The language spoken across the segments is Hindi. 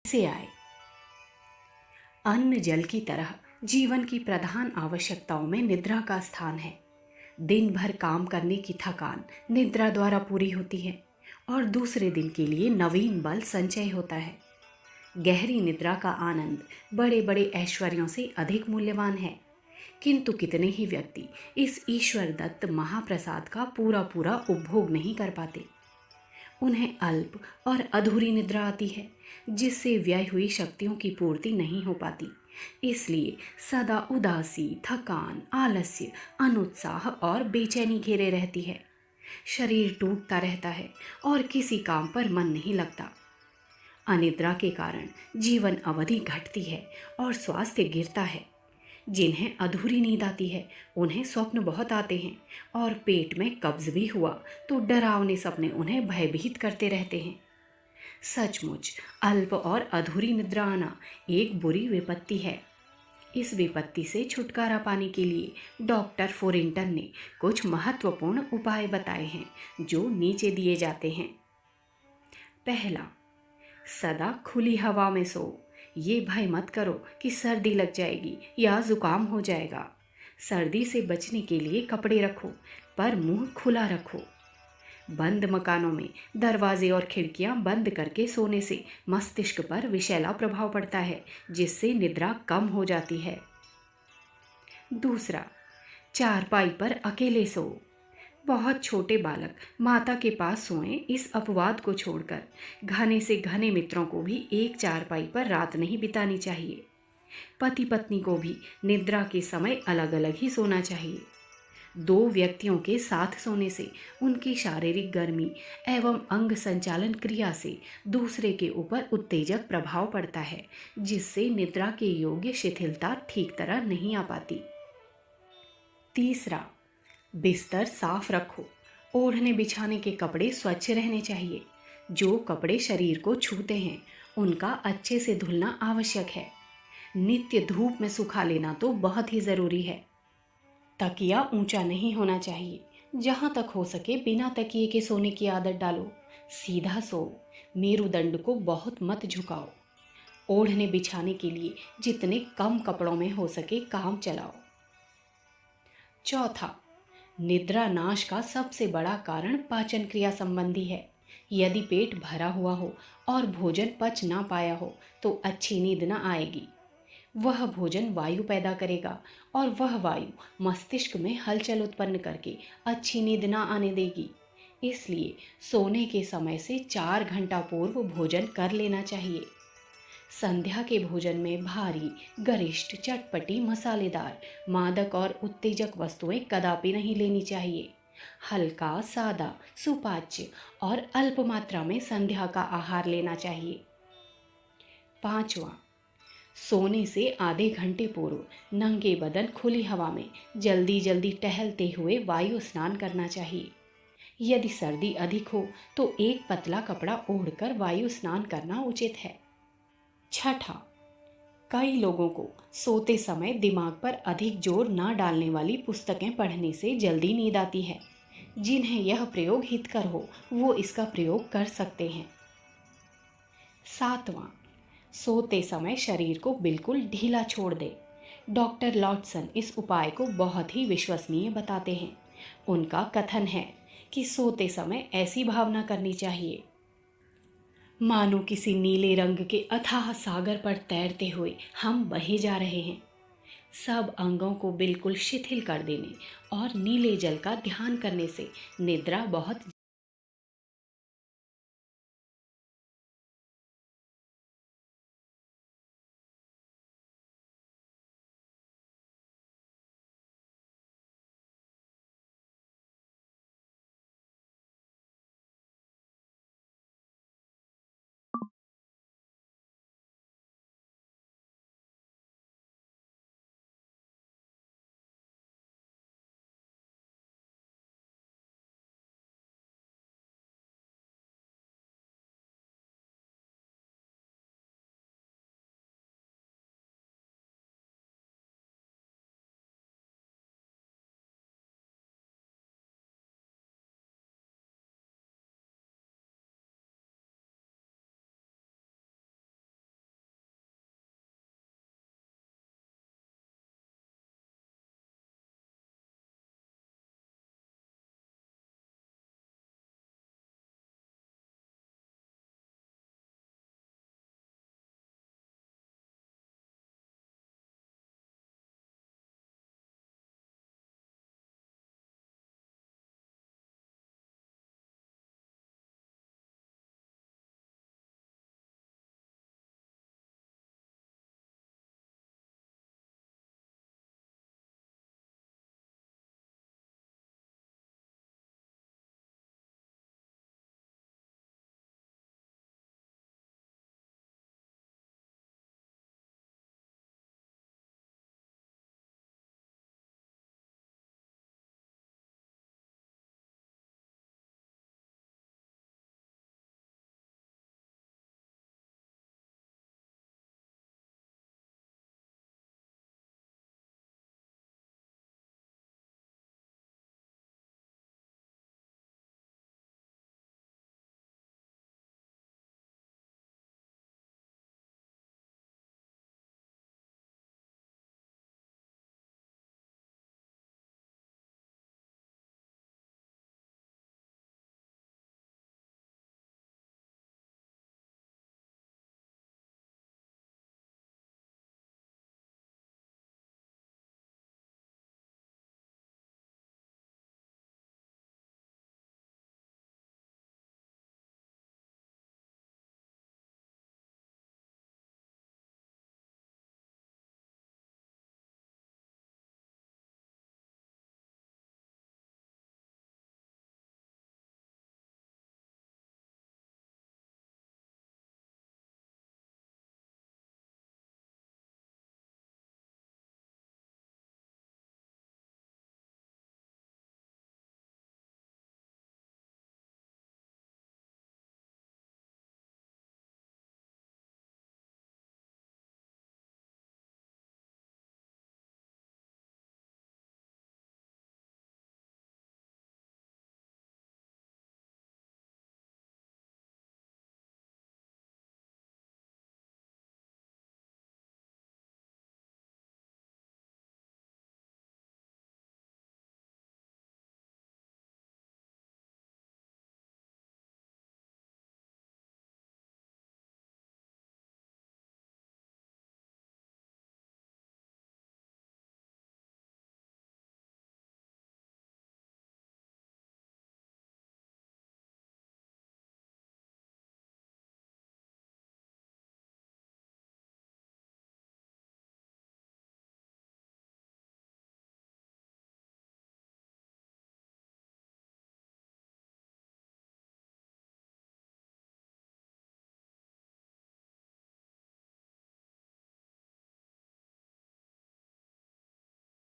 से आए। अन्न जल की तरह जीवन की प्रधान आवश्यकताओं में निद्रा का स्थान है। दिन भर काम करने की थकान निद्रा द्वारा पूरी होती है और दूसरे दिन के लिए नवीन बल संचय होता है। गहरी निद्रा का आनंद बड़े बड़े ऐश्वर्यों से अधिक मूल्यवान है, किंतु कितने ही व्यक्ति इस ईश्वर दत्त महाप्रसाद का पूरा पूरा उपभोग नहीं कर पाते। उन्हें अल्प और अधूरी निद्रा आती है, जिससे व्यय हुई शक्तियों की पूर्ति नहीं हो पाती। इसलिए सदा उदासी, थकान, आलस्य, अनुत्साह और बेचैनी घेरे रहती है। शरीर टूटता रहता है और किसी काम पर मन नहीं लगता। अनिद्रा के कारण जीवन अवधि घटती है और स्वास्थ्य गिरता है। जिन्हें अधूरी नींद आती है उन्हें स्वप्न बहुत आते हैं और पेट में कब्ज भी हुआ तो डरावने सपने उन्हें भयभीत करते रहते हैं। सचमुच अल्प और अधूरी निद्रा आना एक बुरी विपत्ति है। इस विपत्ति से छुटकारा पाने के लिए डॉक्टर फोरिंटन ने कुछ महत्वपूर्ण उपाय बताए हैं, जो नीचे दिए जाते हैं। पहला, सदा खुली हवा में सो। ये भय मत करो कि सर्दी लग जाएगी या जुकाम हो जाएगा। सर्दी से बचने के लिए कपड़े रखो, पर मुंह खुला रखो। बंद मकानों में दरवाजे और खिड़कियां बंद करके सोने से मस्तिष्क पर विषैला प्रभाव पड़ता है, जिससे निद्रा कम हो जाती है। दूसरा, चारपाई पर अकेले सो। बहुत छोटे बालक माता के पास सोएं, इस अपवाद को छोड़कर घने से घने मित्रों को भी एक चारपाई पर रात नहीं बितानी चाहिए। पति पत्नी को भी निद्रा के समय अलग अलग ही सोना चाहिए। दो व्यक्तियों के साथ सोने से उनकी शारीरिक गर्मी एवं अंग संचालन क्रिया से दूसरे के ऊपर उत्तेजक प्रभाव पड़ता है, जिससे निद्रा के योग्य शिथिलता ठीक तरह नहीं आ पाती। तीसरा, बिस्तर साफ रखो। ओढ़ने बिछाने के कपड़े स्वच्छ रहने चाहिए। जो कपड़े शरीर को छूते हैं उनका अच्छे से धुलना आवश्यक है। नित्य धूप में सुखा लेना तो बहुत ही ज़रूरी है। तकिया ऊंचा नहीं होना चाहिए। जहाँ तक हो सके बिना तकिए के सोने की आदत डालो। सीधा सो। मेरुदंड को बहुत मत झुकाओ। ओढ़ने बिछाने के लिए जितने कम कपड़ों में हो सके काम चलाओ। चौथा, निद्रा नाश का सबसे बड़ा कारण पाचन क्रिया संबंधी है। यदि पेट भरा हुआ हो और भोजन पच ना पाया हो तो अच्छी नींद न आएगी। वह भोजन वायु पैदा करेगा और वह वायु मस्तिष्क में हलचल उत्पन्न करके अच्छी नींद ना आने देगी। इसलिए सोने के समय से 4 घंटा पूर्व भोजन कर लेना चाहिए। संध्या के भोजन में भारी, गरिष्ठ, चटपटी, मसालेदार, मादक और उत्तेजक वस्तुएं कदापि नहीं लेनी चाहिए। हल्का, सादा, सुपाच्य और अल्प मात्रा में संध्या का आहार लेना चाहिए। पांचवा, सोने से आधे घंटे पूर्व नंगे बदन खुली हवा में जल्दी जल्दी टहलते हुए वायु स्नान करना चाहिए। यदि सर्दी अधिक हो तो एक पतला कपड़ा ओढ़कर वायु स्नान करना उचित है। छठा, कई लोगों को सोते समय दिमाग पर अधिक जोर न डालने वाली पुस्तकें पढ़ने से जल्दी नींद आती है। जिन्हें यह प्रयोग हितकर हो वो इसका प्रयोग कर सकते हैं। सातवां, सोते समय शरीर को बिल्कुल ढीला छोड़ दे। डॉक्टर लॉटसन इस उपाय को बहुत ही विश्वसनीय बताते हैं। उनका कथन है कि सोते समय ऐसी भावना करनी चाहिए मानो किसी नीले रंग के अथाह सागर पर तैरते हुए हम बहे जा रहे हैं। सब अंगों को बिल्कुल शिथिल कर देने और नीले जल का ध्यान करने से निद्रा बहुत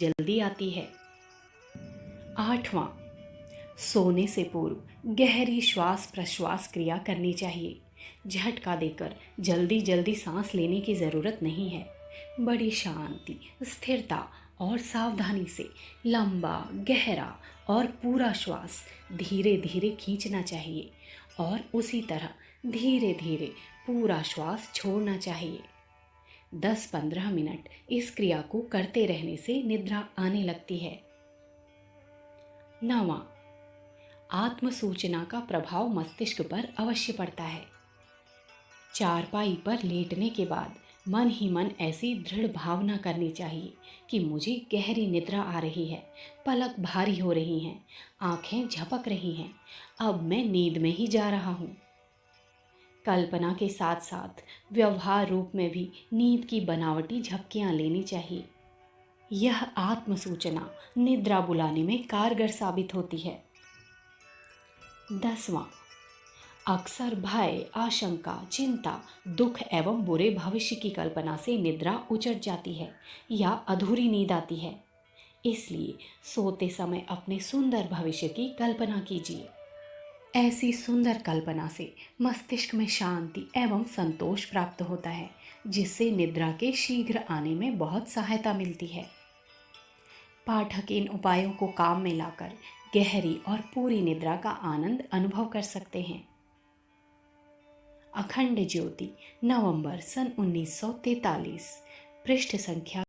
जल्दी आती है। 8वां, सोने से पूर्व गहरी श्वास प्रश्वास क्रिया करनी चाहिए। झटका देकर जल्दी जल्दी सांस लेने की ज़रूरत नहीं है। बड़ी शांति, स्थिरता और सावधानी से लंबा, गहरा और पूरा श्वास धीरे धीरे खींचना चाहिए और उसी तरह धीरे धीरे पूरा श्वास छोड़ना चाहिए। 10-15 मिनट इस क्रिया को करते रहने से निद्रा आने लगती है। 9वां, आत्मसूचना का प्रभाव मस्तिष्क पर अवश्य पड़ता है। चारपाई पर लेटने के बाद मन ही मन ऐसी दृढ़ भावना करनी चाहिए कि मुझे गहरी निद्रा आ रही है, पलक भारी हो रही हैं, आंखें झपक रही हैं, अब मैं नींद में ही जा रहा हूँ। कल्पना के साथ साथ व्यवहार रूप में भी नींद की बनावटी झपकियाँ लेनी चाहिए। यह आत्मसूचना निद्रा बुलाने में कारगर साबित होती है। 10वां, अक्सर भय, आशंका, चिंता, दुख एवं बुरे भविष्य की कल्पना से निद्रा उचट जाती है या अधूरी नींद आती है। इसलिए सोते समय अपने सुंदर भविष्य की कल्पना कीजिए। ऐसी सुंदर कल्पना से मस्तिष्क में शांति एवं संतोष प्राप्त होता है, जिससे निद्रा के शीघ्र आने में बहुत सहायता मिलती है। पाठक इन उपायों को काम में लाकर गहरी और पूरी निद्रा का आनंद अनुभव कर सकते हैं। अखंड ज्योति, नवंबर सन 1943, पृष्ठ संख्या